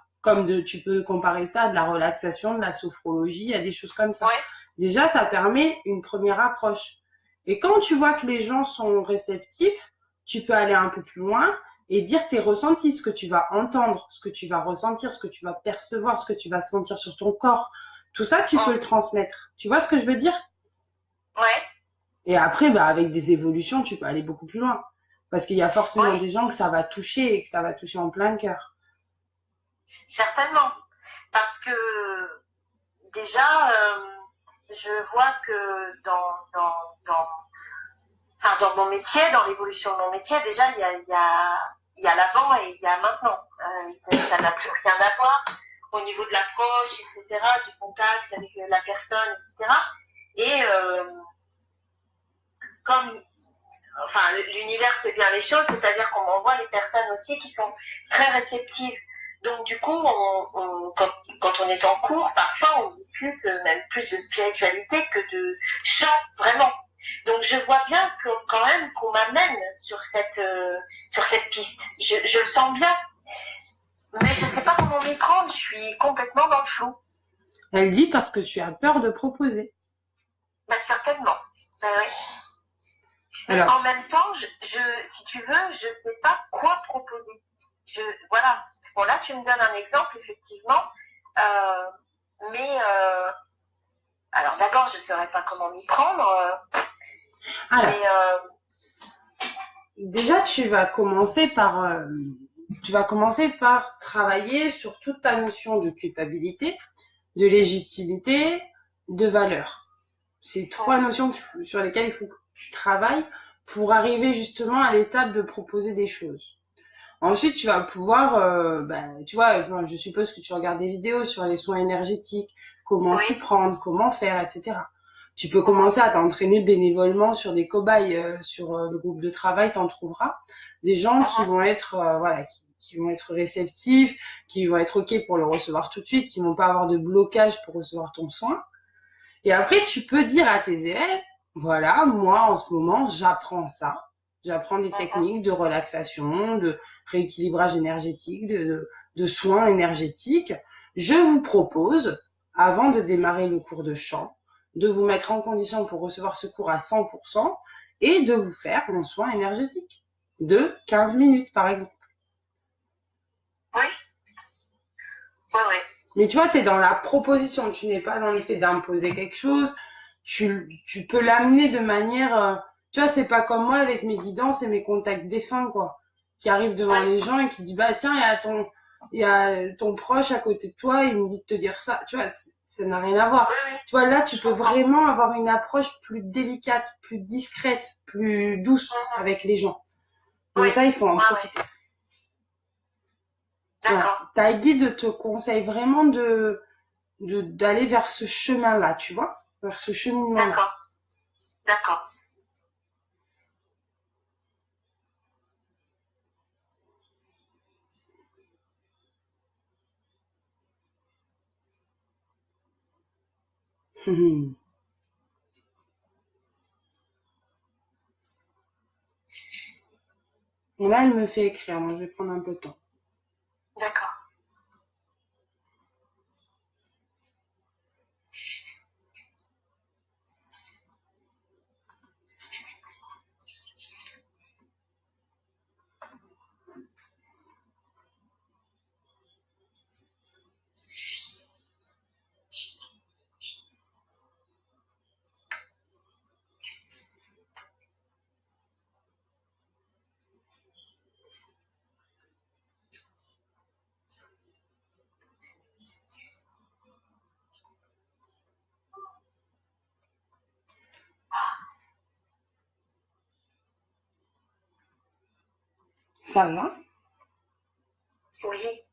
Tu peux comparer ça à de la relaxation, de la sophrologie, à des choses comme ça. Déjà, ça permet une première approche. Et quand tu vois que les gens sont réceptifs, tu peux aller un peu plus loin et dire tes ressentis, ce que tu vas entendre, ce que tu vas ressentir, ce que tu vas percevoir, ce que tu vas sentir sur ton corps. Tout ça, tu peux le transmettre. Tu vois ce que je veux dire? Ouais. Et après, avec des évolutions, tu peux aller beaucoup plus loin. Parce qu'il y a forcément des gens que ça va toucher et que ça va toucher en plein cœur. Certainement. Parce que déjà, je vois que dans mon métier, dans l'évolution de mon métier, déjà, il y a l'avant et il y a maintenant. Ça n'a plus rien à voir au niveau de l'approche, etc., du contact avec la personne, etc. Et comme enfin, l'univers fait bien les choses, c'est-à-dire qu'on m'envoie les personnes aussi qui sont très réceptives. Donc du coup, quand on est en cours, parfois on discute même plus de spiritualité que de chant, vraiment. Donc je vois bien que quand même qu'on m'amène sur cette piste. Je le sens bien, mais je sais pas comment m'y prendre. Je suis complètement dans le flou. Elle dit parce que tu as peur de proposer. Bah, certainement. Oui. Mais en même temps, si tu veux, je sais pas quoi proposer. Voilà. Bon, là, tu me donnes un exemple, effectivement. Mais, alors d'abord, je saurais pas comment m'y prendre. Alors, déjà, tu vas commencer par travailler sur toute ta notion de culpabilité, de légitimité, de valeur. C'est trois notions sur lesquelles il faut que tu travailles pour arriver justement à l'étape de proposer des choses. Ensuite, tu vas pouvoir, tu vois, enfin, je suppose que tu regardes des vidéos sur les soins énergétiques, comment t'y prendre, comment faire, etc. Tu peux commencer à t'entraîner bénévolement sur des cobayes, sur le groupe de travail, t'en trouveras. Des gens qui vont être, qui vont être réceptifs, qui vont être OK pour le recevoir tout de suite, qui vont pas avoir de blocage pour recevoir ton soin. Et après, tu peux dire à tes élèves, voilà, moi, en ce moment, j'apprends ça. J'apprends des techniques de relaxation, de rééquilibrage énergétique, de soins énergétiques. Je vous propose, avant de démarrer le cours de chant, de vous mettre en condition pour recevoir ce cours à 100% et de vous faire un soin énergétique de 15 minutes, par exemple. Oui. Oui, oui. Mais tu vois, tu es dans la proposition, tu n'es pas dans le fait d'imposer quelque chose. Tu peux l'amener de manière... tu vois, c'est pas comme moi avec mes guidances et mes contacts défunts, quoi, qui arrivent devant les gens et qui disent, bah tiens, il y a ton proche à côté de toi, il me dit de te dire ça. Tu vois, ça n'a rien à voir. Tu vois, là, tu peux vraiment avoir une approche plus délicate, plus discrète, plus douce avec les gens. Donc ça, il faut en profiter. D'accord. Ta guide te conseille vraiment d'aller vers ce chemin-là, tu vois, vers ce cheminement-là. D'accord. D'accord. Et là, elle me fait écrire, donc je vais prendre un peu de temps. D'accord. Ça va? Oui.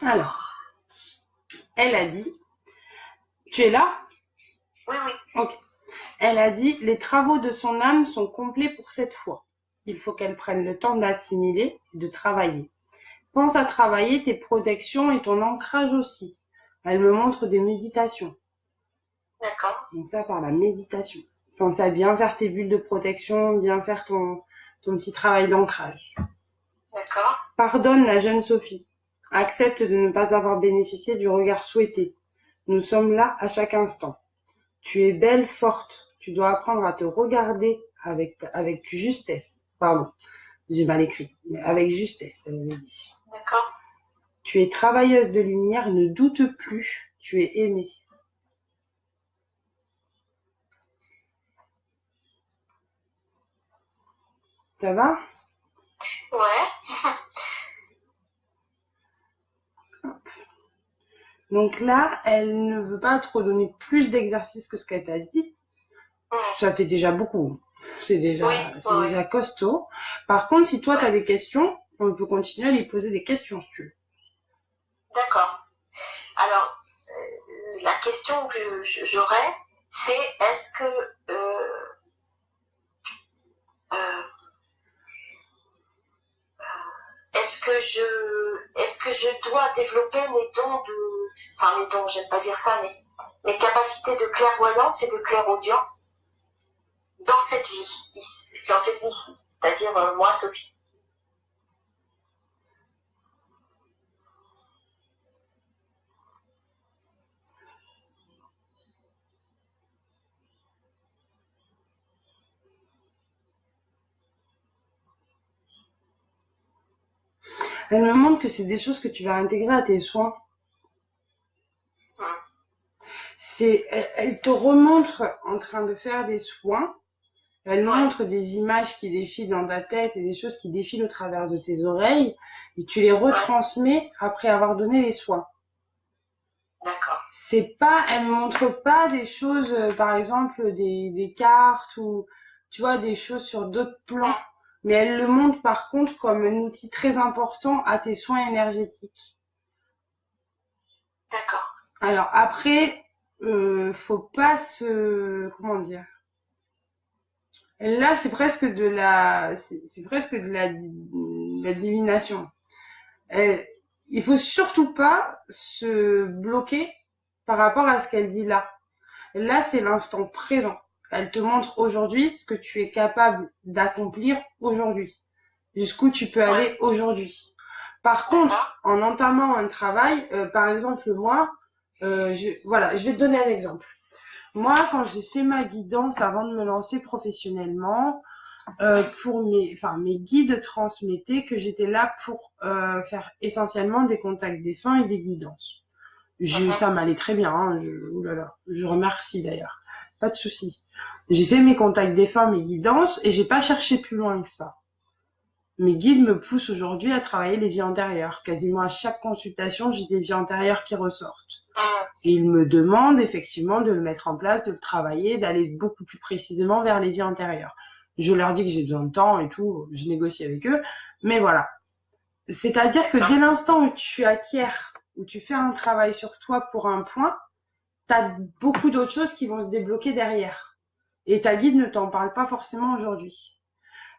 Alors, elle a dit, tu es là? Oui, oui. Ok. Elle a dit, les travaux de son âme sont complets pour cette fois. Il faut qu'elle prenne le temps d'assimiler et de travailler. Pense à travailler tes protections et ton ancrage aussi. Elle me montre des méditations. D'accord. Donc ça, par la méditation. Pense à bien faire tes bulles de protection, bien faire ton petit travail d'ancrage. D'accord. Pardonne la jeune Sophie. Accepte de ne pas avoir bénéficié du regard souhaité. Nous sommes là à chaque instant. Tu es belle, forte. Tu dois apprendre à te regarder avec justesse. Pardon, j'ai mal écrit. Mais avec justesse, elle avait dit. D'accord. Tu es travailleuse de lumière, ne doute plus. Tu es aimée. Ça va? Ouais. Donc là, elle ne veut pas trop donner plus d'exercices que ce qu'elle t'a dit. Ça fait déjà beaucoup. C'est déjà costaud. Par contre, si toi, tu as des questions, on peut continuer à lui poser des questions, si tu veux. D'accord. Alors, la question que j'aurais, c'est est-ce que est-ce que je dois développer mes dons mes dons, j'aime pas dire ça, mais mes capacités de clairvoyance et de clairaudience dans cette vie-ci, c'est-à-dire moi, Sophie. Elle me montre que c'est des choses que tu vas intégrer à tes soins. Elle te remontre en train de faire des soins. Elle montre des images qui défilent dans ta tête et des choses qui défilent au travers de tes oreilles et tu les retransmets après avoir donné les soins. D'accord. Elle me montre pas des choses, par exemple des cartes ou tu vois des choses sur d'autres plans, mais elle le montre par contre comme un outil très important à tes soins énergétiques. D'accord. Alors après, faut pas comment dire. Là, c'est presque de la divination. Il faut surtout pas se bloquer par rapport à ce qu'elle dit là. Là, c'est l'instant présent. Elle te montre aujourd'hui ce que tu es capable d'accomplir aujourd'hui. Jusqu'où tu peux aller aujourd'hui. Par contre, en entamant un travail, par exemple, moi, je vais te donner un exemple. Moi, quand j'ai fait ma guidance avant de me lancer professionnellement, pour mes guides transmettaient que j'étais là pour faire essentiellement des contacts défunts et des guidances. Ça m'allait très bien, hein, je remercie d'ailleurs, pas de souci. J'ai fait mes contacts défunts, mes guidances, et j'ai pas cherché plus loin que ça. Mes guides me poussent aujourd'hui à travailler les vies antérieures. Quasiment à chaque consultation, j'ai des vies antérieures qui ressortent. Et ils me demandent effectivement de le mettre en place, de le travailler, d'aller beaucoup plus précisément vers les vies antérieures. Je leur dis que j'ai besoin de temps et tout, je négocie avec eux, mais voilà. C'est-à-dire que dès l'instant où tu acquiers, où tu fais un travail sur toi pour un point, t'as beaucoup d'autres choses qui vont se débloquer derrière. Et ta guide ne t'en parle pas forcément aujourd'hui.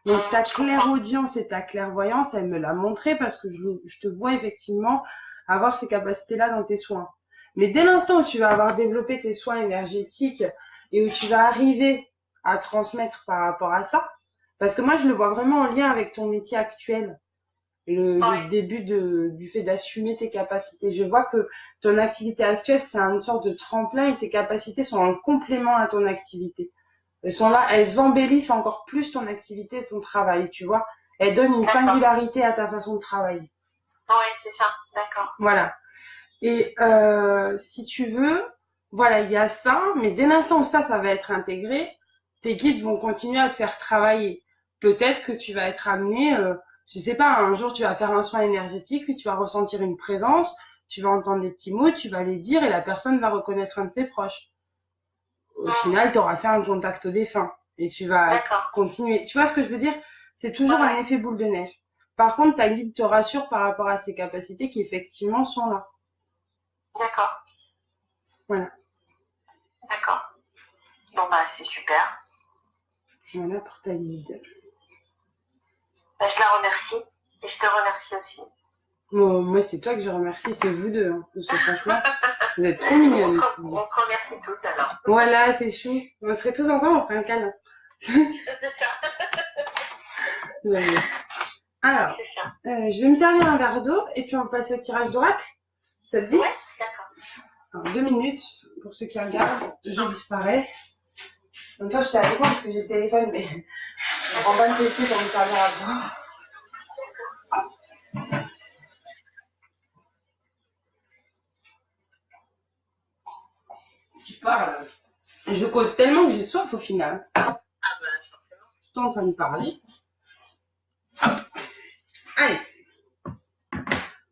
Donc ta clairaudience et ta clairvoyance, elle me l'a montré parce que je te vois effectivement avoir ces capacités-là dans tes soins. Mais dès l'instant où tu vas avoir développé tes soins énergétiques et où tu vas arriver à transmettre par rapport à ça, parce que moi je le vois vraiment en lien avec ton métier actuel, le début du fait d'assumer tes capacités. Je vois que ton activité actuelle, c'est une sorte de tremplin et tes capacités sont un complément à ton activité. Elles sont là, elles embellissent encore plus ton activité et ton travail, tu vois. Elles donnent une singularité à ta façon de travailler. Oui, c'est ça, d'accord. Voilà. Et si tu veux, voilà, il y a ça, mais dès l'instant où ça va être intégré, tes guides vont continuer à te faire travailler. Peut-être que tu vas être amené, je sais pas, un jour tu vas faire un soin énergétique, puis tu vas ressentir une présence, tu vas entendre des petits mots, tu vas les dire et la personne va reconnaître un de ses proches. Au final, tu auras fait un contact au défunt et tu vas continuer. Tu vois ce que je veux dire? C'est toujours un effet boule de neige. Par contre, ta guide te rassure par rapport à ses capacités qui effectivement sont là. D'accord. Voilà. D'accord. Bon, bah, c'est super. Voilà pour ta guide. Bah, je la remercie. Et je te remercie aussi. Moi, c'est toi que je remercie, c'est vous deux. Hein. Parce que franchement, vous êtes trop mignonnes. On se remercie tous alors. Voilà, c'est chou. On serait tous ensemble, on ferait un câlin. C'est ça. Ouais. Alors, je vais me servir un verre d'eau et puis on va passer au tirage d'oracle. Ça te dit? Ouais, d'accord. Alors, 2 minutes, pour ceux qui regardent, je disparais. En même temps, j'étais à l'écran parce que j'ai le téléphone, mais je prends pas le PC pour me servir à boire. Tu parles. Je cause tellement que j'ai soif au final. Ah bah forcément. Je suis en train de parler. Hop. Allez.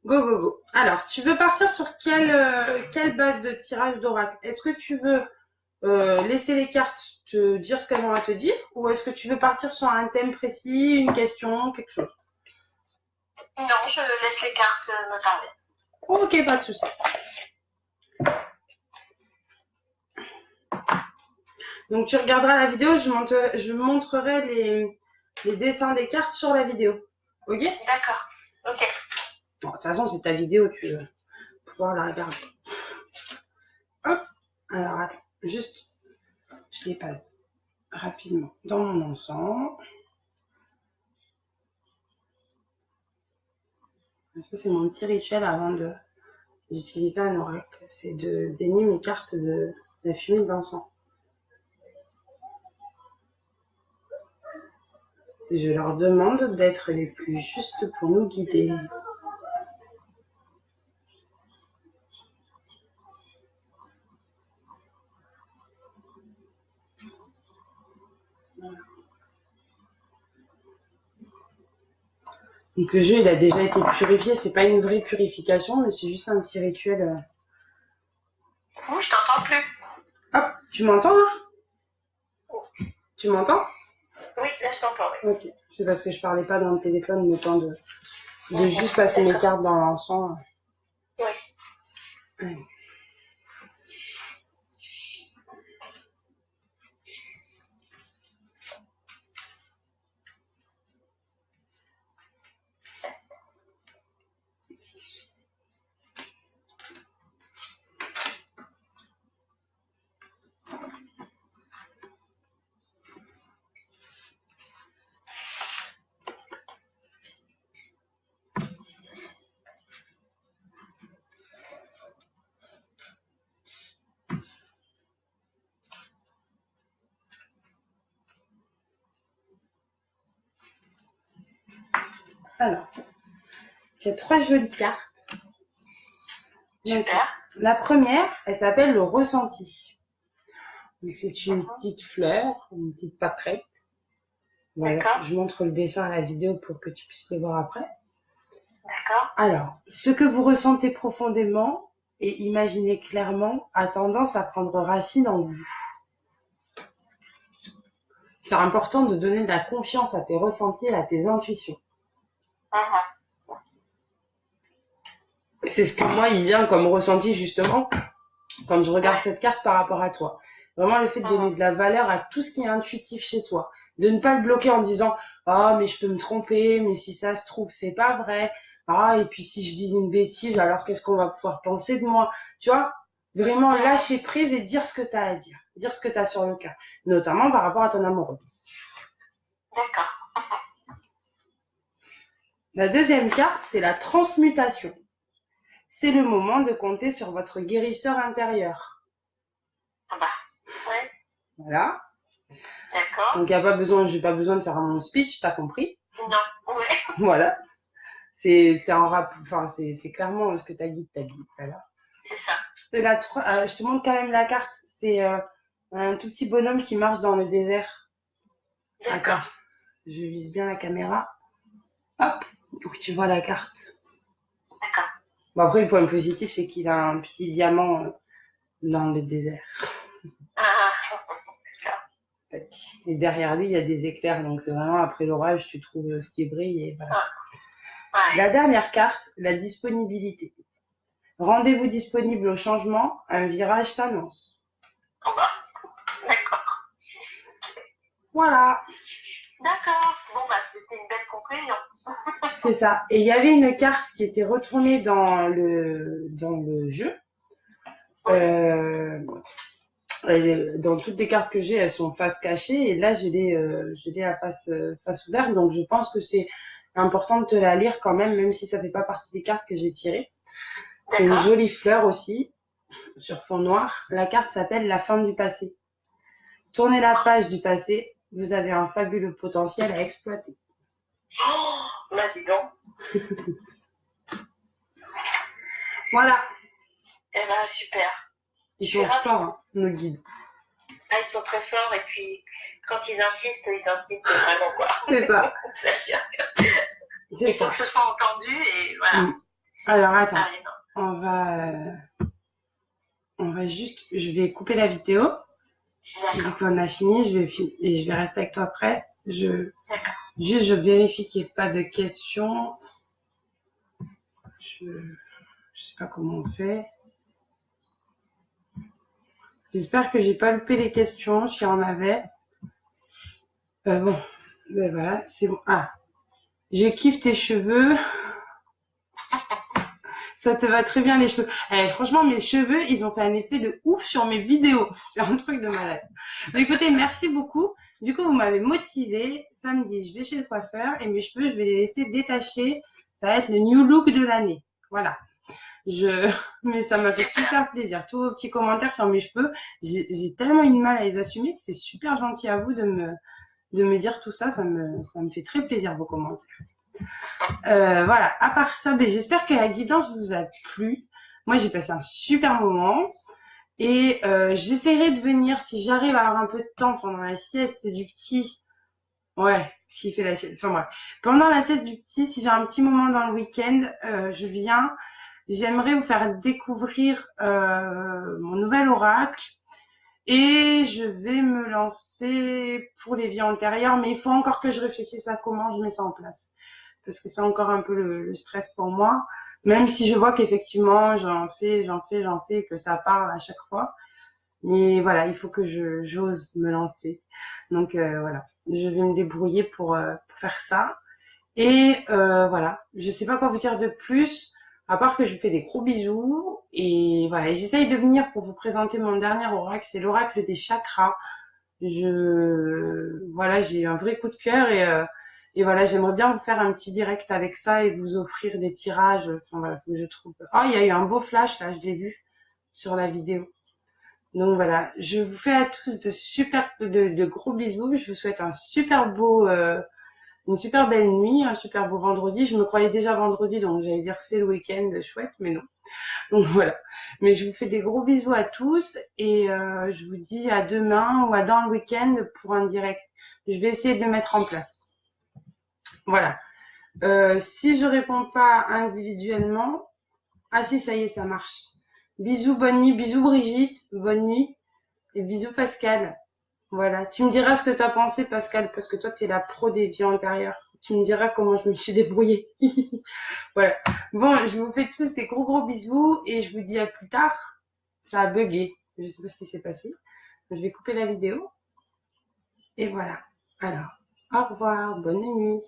Go, go, go. Alors, tu veux partir sur quelle base de tirage d'oracle? Est-ce que tu veux laisser les cartes te dire ce qu'elles vont à te dire, ou est-ce que tu veux partir sur un thème précis, une question, quelque chose? Non, je laisse les cartes me parler. Ok, pas de souci. Donc tu regarderas la vidéo, je montrerai les dessins des cartes sur la vidéo. Ok? D'accord. Ok. Bon, de toute façon, c'est ta vidéo, tu vas pouvoir la regarder. Hop. Alors attends, juste, je les passe rapidement dans mon encens. Ça, c'est mon petit rituel avant d'utiliser un oracle. C'est de baigner mes cartes de la fumée d'encens. Je leur demande d'être les plus justes pour nous guider. Voilà. Donc le jeu, il a déjà été purifié. C'est pas une vraie purification, mais c'est juste un petit rituel. Ouh, je t'entends plus. Hop, tu m'entends là? Tu m'entends? Oui, là je t'entends. Oui. Ok, c'est parce que je parlais pas dans le téléphone, le temps de juste passer mes cartes dans l'encens. Oui. Allez. Alors, j'ai 3 jolies cartes. Donc, la première, elle s'appelle le ressenti. C'est une petite fleur, une petite pâquerette. Voilà, je montre le dessin à la vidéo pour que tu puisses le voir après. D'accord. Alors, ce que vous ressentez profondément et imaginez clairement a tendance à prendre racine en vous. C'est important de donner de la confiance à tes ressentis et à tes intuitions. C'est ce que moi, il vient comme ressenti justement quand je regarde cette carte par rapport à toi. Vraiment le fait de donner de la valeur à tout ce qui est intuitif chez toi. De ne pas le bloquer en disant « Ah, mais je peux me tromper, mais si ça se trouve, c'est pas vrai. Ah, et puis si je dis une bêtise, alors qu'est-ce qu'on va pouvoir penser de moi ?» Tu vois, vraiment lâcher prise et dire ce que tu as à dire. Dire ce que tu as sur le cœur. Notamment par rapport à ton amoureux. D'accord. La deuxième carte, c'est la transmutation. C'est le moment de compter sur votre guérisseur intérieur. Ah bah, ouais. Voilà. D'accord. Donc, j'ai pas besoin de faire mon speech, t'as compris? Non, ouais. Voilà. C'est clairement ce que ta guide t'a dit tout à l'heure. C'est ça. Je te montre quand même la carte. C'est un tout petit bonhomme qui marche dans le désert. D'accord. Je vise bien la caméra. Hop, pour que tu vois la carte. D'accord. Bon, après, le point positif, c'est qu'il a un petit diamant dans le désert. Et derrière lui, il y a des éclairs. Donc, c'est vraiment après l'orage, tu trouves ce qui brille. Et voilà. Ouais. La dernière carte, la disponibilité. Rendez-vous disponible au changement, un virage s'annonce. Oh bah, d'accord. Voilà, D'accord. Bon bah, c'était une belle conclusion. c'est ça. Et il y avait une carte qui était retournée dans le jeu. Dans toutes les cartes que j'ai, elles sont face cachée et là je l'ai à face ouverte, donc je pense que c'est important de te la lire quand même si ça fait pas partie des cartes que j'ai tirées. C'est une jolie fleur aussi sur fond noir. La carte s'appelle la fin du passé. Tournez la page du passé, vous avez un fabuleux potentiel à exploiter. Oh, bah dis donc. Voilà. Eh ben super. Ils sont forts, hein, nos guides. Ah, ils sont très forts et puis quand ils insistent vraiment quoi. C'est ça. Il faut que ce soit entendu et voilà. Alors attends, on va juste, je vais couper la vidéo. Vu qu'on a fini, je vais rester avec toi après. Je vérifie qu'il n'y ait pas de questions. Je sais pas comment on fait. J'espère que j'ai pas loupé les questions, s'il y en avait. Bon, ben voilà, c'est bon. Ah, je kiffe tes cheveux. Ça te va très bien les cheveux. Franchement, mes cheveux, ils ont fait un effet de ouf sur mes vidéos. C'est un truc de malade. Mais écoutez, merci beaucoup. Du coup, vous m'avez motivée. Samedi, je vais chez le coiffeur et mes cheveux, je vais les laisser détacher. Ça va être le new look de l'année. Voilà. Mais ça m'a fait super plaisir. Tous vos petits commentaires sur mes cheveux, j'ai tellement eu de mal à les assumer que c'est super gentil à vous de me dire tout ça. Ça me fait très plaisir, vos commentaires. Voilà, à part ça, j'espère que la guidance vous a plu. Moi, j'ai passé un super moment et j'essaierai de venir si j'arrive à avoir un peu de temps pendant la sieste du petit. Ouais, qui fait la sieste. Enfin bref, pendant la sieste du petit, si j'ai un petit moment dans le week-end, je viens. J'aimerais vous faire découvrir mon nouvel oracle et je vais me lancer pour les vies antérieures, mais il faut encore que je réfléchisse à comment je mets ça en place. Parce que c'est encore un peu le stress pour moi, même si je vois qu'effectivement j'en fais, et que ça parle à chaque fois. Mais voilà, il faut que j'ose me lancer. Donc voilà, je vais me débrouiller pour faire ça. Et voilà, je sais pas quoi vous dire de plus, à part que je vous fais des gros bisous. Et voilà, j'essaye de venir pour vous présenter mon dernier oracle, c'est l'oracle des chakras. Voilà, j'ai eu un vrai coup de cœur et voilà, j'aimerais bien vous faire un petit direct avec ça et vous offrir des tirages. Enfin voilà, faut que je trouve. Oh, il y a eu un beau flash là, je l'ai vu sur la vidéo. Donc voilà, je vous fais à tous de gros bisous. Je vous souhaite un une super belle nuit, un super beau vendredi. Je me croyais déjà vendredi, donc j'allais dire c'est le week-end chouette, mais non. Donc voilà. Mais je vous fais des gros bisous à tous et je vous dis à demain ou à dans le week-end pour un direct. Je vais essayer de le mettre en place. Voilà. Si je réponds pas individuellement, ah si, ça y est, ça marche. Bisous, bonne nuit, bisous Brigitte, bonne nuit et bisous Pascal. Voilà. Tu me diras ce que tu as pensé Pascal, parce que toi tu es la pro des vies antérieures. Tu me diras comment je me suis débrouillée. Voilà. Bon, je vous fais tous des gros bisous et je vous dis à plus tard. Ça a bugué. Je sais pas ce qui s'est passé. Je vais couper la vidéo. Et voilà. Alors, au revoir, bonne nuit.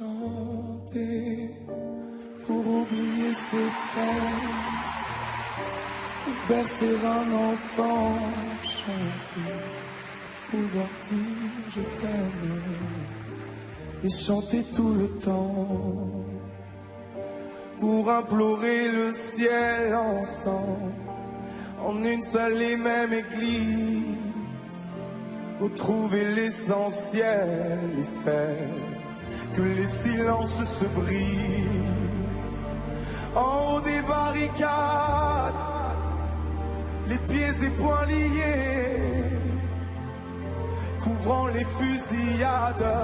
Chanter pour oublier ses peines, bercer un enfant, chanter, pouvoir dire je t'aime et chanter tout le temps, pour implorer le ciel ensemble, en une seule et même église, pour trouver l'essentiel et faire que les silences se brisent. En haut des barricades, les pieds et poings liés, les fusillades,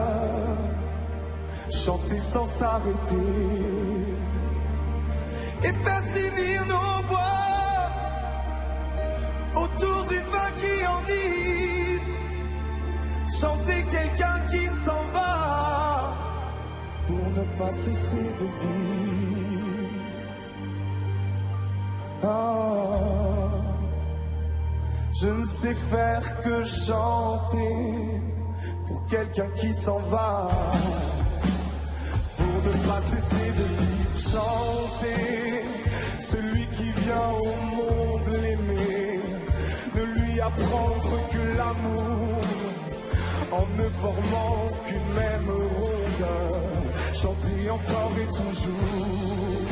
chanter sans s'arrêter et faire s'unir nos voix autour du vin qui enivre, chanter quelqu'un qui s'en va pour ne pas cesser de vivre. Ah, je ne sais faire que chanter pour quelqu'un qui s'en va, pour ne pas cesser de vivre. Chanter celui qui vient au monde l'aimer, ne lui apprendre que l'amour en ne formant qu'une même ronde. Chanter encore et toujours.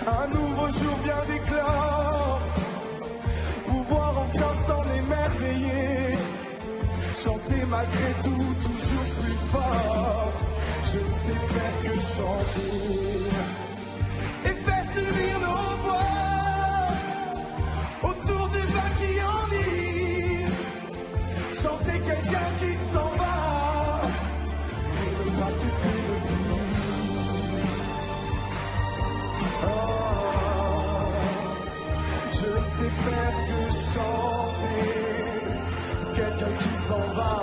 Un nouveau jour vient d'éclore, pouvoir encore s'en émerveiller. Chanter malgré tout, toujours plus fort. Je ne sais faire que chanter et faire s'unir nos voix autour du vin qui enivre. Chanter quelqu'un qui s'en va pour ne pas cesser de vivre. Oh, je ne sais faire que chanter quelqu'un qui s'en va.